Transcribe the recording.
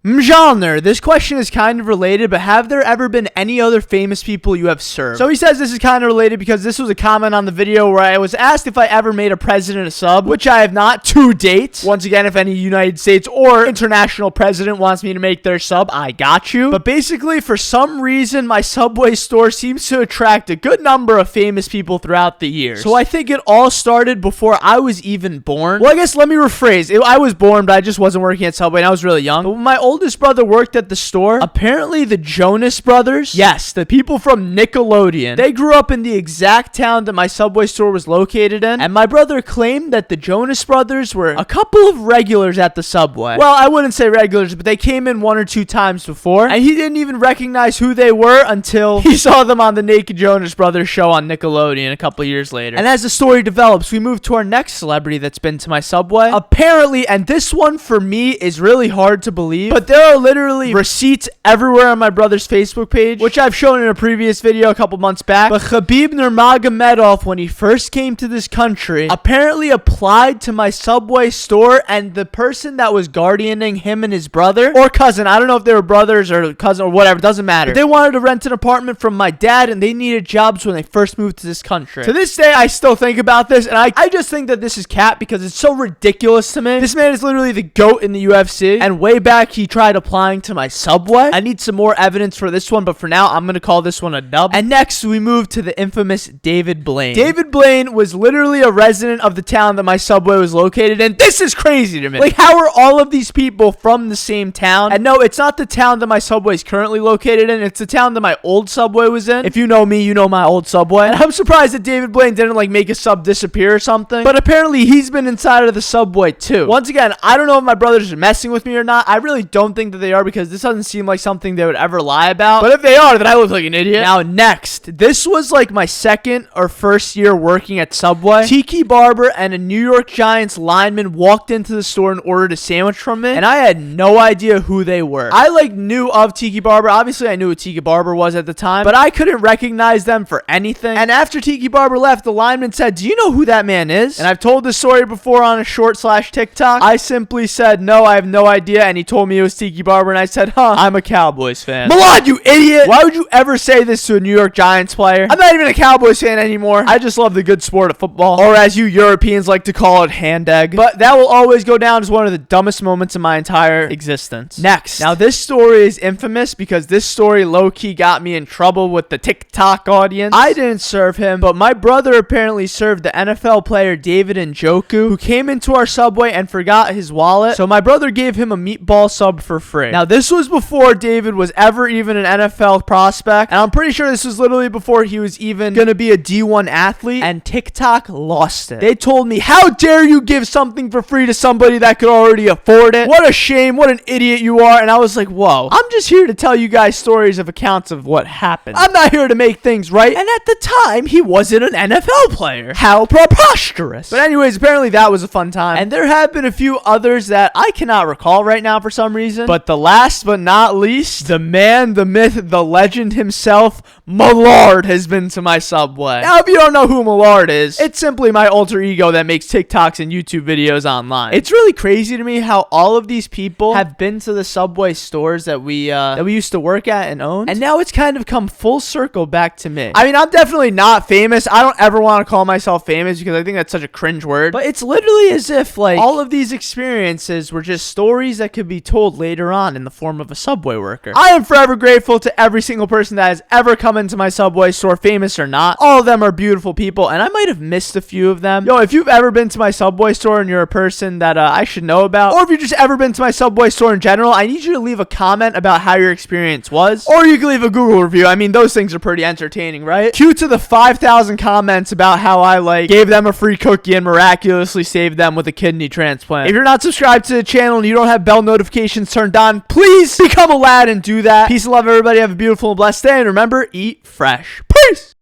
Mjolnir, this question is kind of related, but have there ever been any other famous people you have served? So he says this is kind of related because this was a comment on the video where I was asked if I ever made a president a sub, which I have not to date. Once again, if any United States or international president wants me to make their sub, I got you. But basically, for some reason, my Subway store seems to attract a good number of famous people throughout the years. So I think it all started before I was even born. Well, I guess let me rephrase. I was born, but I just wasn't working at Subway, and I was really young. But when my oldest brother worked at the store, apparently the Jonas Brothers, yes, the people from Nickelodeon, they grew up in the exact town that my Subway store was located in, and my brother claimed that the Jonas Brothers were a couple of regulars at the Subway. Well, I wouldn't say regulars, but they came in 1 or 2 times before, and he didn't even recognize who they were until he saw them on the Naked Jonas Brothers show on Nickelodeon a couple years later. And as the story develops, we move to our next celebrity that's been to my Subway. Apparently, and this one for me is really hard to believe, but there are literally receipts everywhere on my brother's Facebook page, which I've shown in a previous video a couple months back. But Khabib Nurmagomedov, when he first came to this country, apparently applied to my Subway store, and the person that was guardianing him and his brother, or cousin, I don't know if they were brothers or cousin or whatever, doesn't matter. They wanted to rent an apartment from my dad, and they needed jobs when they first moved to this country. To this day, I still think about this, and I just think that this is cap because it's so ridiculous to me. This man is literally the GOAT in the UFC, and way back, he tried applying to my Subway. I need some more evidence for this one, but for now, I'm going to call this one a dub. And next, we move to the infamous David Blaine. David Blaine was literally a resident of the town that my Subway was located in. This is crazy to me. Like, how are all of these people from the same town? And no, it's not the town that my Subway is currently located in. It's the town that my old Subway was in. If you know me, you know my old Subway. And I'm surprised that David Blaine didn't, like, make a sub disappear or something. But apparently, he's been inside of the Subway, too. Once again, I don't know if my brothers are messing with me or not. I really don't think that they are because this doesn't seem like something they would ever lie about. But if they are, then I look like an idiot. Now, next. This was, like, my second or first year working at Subway. Tiki Barber and a New York Giants lineman walked into the store and ordered a sandwich from me, and I had no idea who they were. I, like, knew of Tiki Barber. Obviously, I knew who Tiki Barber was at the time, but I couldn't recognize them for anything. And after Tiki Barber left, the lineman said, "Do you know who that man is?" And I've told this story before on a short/TikTok. I simply said, "No, I have no idea," and he told me it was Tiki Barber, and I said, "I'm a Cowboys fan." Milad, you idiot! Why would you ever say this to a New York Giants player? I'm not even a Cowboys fan anymore. I just love the good sport of football, or as you Europeans like to call it, hand egg. But that will always go down as one of the dumbest moments in my entire existence. Next. Now, this story is infamous because this story low-key got me in trouble with the TikTok audience. I didn't serve him, but my brother apparently served the NFL player David Njoku, who came into our Subway and forgot his wallet. So my brother gave him a meatball sub for free. Now, this was before David was ever even an NFL prospect, and I'm pretty sure this was literally before he was even gonna be a D1 athlete, and TikTok lost it. They told me, "How dare you give something for free to somebody that could already afford it? What a shame, what an idiot you are." And I was like, whoa, I'm just here to tell you guys stories of accounts of what happened. I'm not here to make things right. And at the time, he wasn't an NFL player. How preposterous. But anyways, apparently that was a fun time. And there have been a few others that I cannot recall right now for some reason. But the last but not least, the man, the myth, the legend himself, Milad, has been to my Subway. Now, if you don't know who Milad is, it's simply my alter ego that makes TikToks and YouTube videos online. It's really crazy to me how all of these people have been to the Subway stores that we used to work at and own, and now it's kind of come full circle back to me. I mean, I'm definitely not famous. I don't ever want to call myself famous because I think that's such a cringe word, but it's literally as if, like, all of these experiences were just stories that could be told later on in the form of a Subway worker. I am forever grateful to every single person that has ever come into my Subway store, famous or not. All of them are beautiful people, and I might have missed a few of them. Yo, if you've ever been to my Subway store and you're a person that I should know about, or if you've just ever been to my Subway store in general, I need you to leave a comment about how your experience was, or you can leave a Google review. I mean, those things are pretty entertaining, right? Cue to the 5,000 comments about how I, like, gave them a free cookie and miraculously saved them with a kidney transplant. If you're not subscribed to the channel and you don't have bell notifications turned on, please become a lad and do that. Peace and love, everybody. Have a beautiful and blessed day, and remember, eat fresh. Peace!